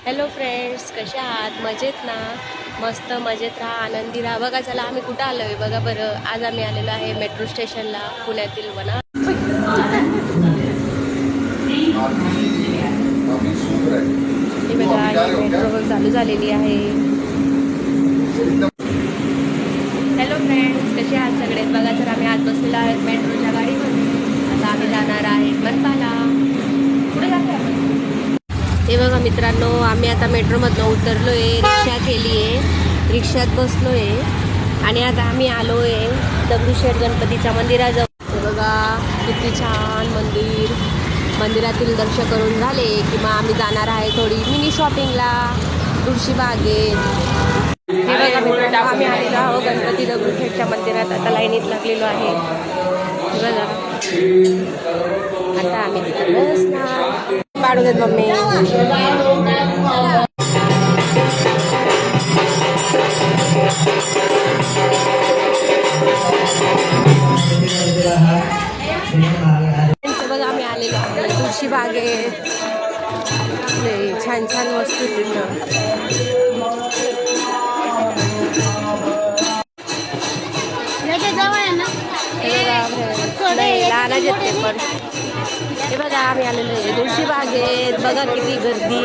Hello friends, कशा आहात? मजेत ना? मस्त मजेत राहा, आनंदी राहा. बघा चला आम्ही कुठं आलो आहे बघा बरं. आज आम्ही आलेलो आहे मेट्रो स्टेशनला, पुण्यातील वना. ही बघा ही मेट्रो चालू झालेली आहे. हॅलो फ्रेंड्स, कसे आहात सगळे? बघा तर आम्ही आज बसलेलो आहे मेट्रोच्या गाडीमध्ये. आता आम्ही जाणार आहे मनपाला. पुढे जातो आपण. हे बघा मित्रांनो, आम्ही आता मेट्रोमधनं उतरलो आहे, रिक्षा केली आहे, रिक्षात बसलो आहे आणि आता आम्ही आलो आहे दगडूशेठ गणपतीच्या मंदिराजवळ. हे बघा किती छान मंदिर. मंदिरातील दर्शन करून झाले की मग आम्ही जाणार आहे थोडी मिनी शॉपिंगला तुळशीबागेत. हे बघा मित्रांनो, आम्ही आलेलो आहोत गणपती दगडूशेठच्या मंदिरात. आता लाईनीत लागलेलो आहे. हे बघा आता आम्ही तिथे बसणार. पाडू देत मम्मी. बघा आम्ही आलेलो आहे तुळशी बागेत. छान छान वस्तू तिथं. लहानच येते पण. हे बघा आम्ही आलेलो आहे तुळशी बागेत. बघा किती गर्दी.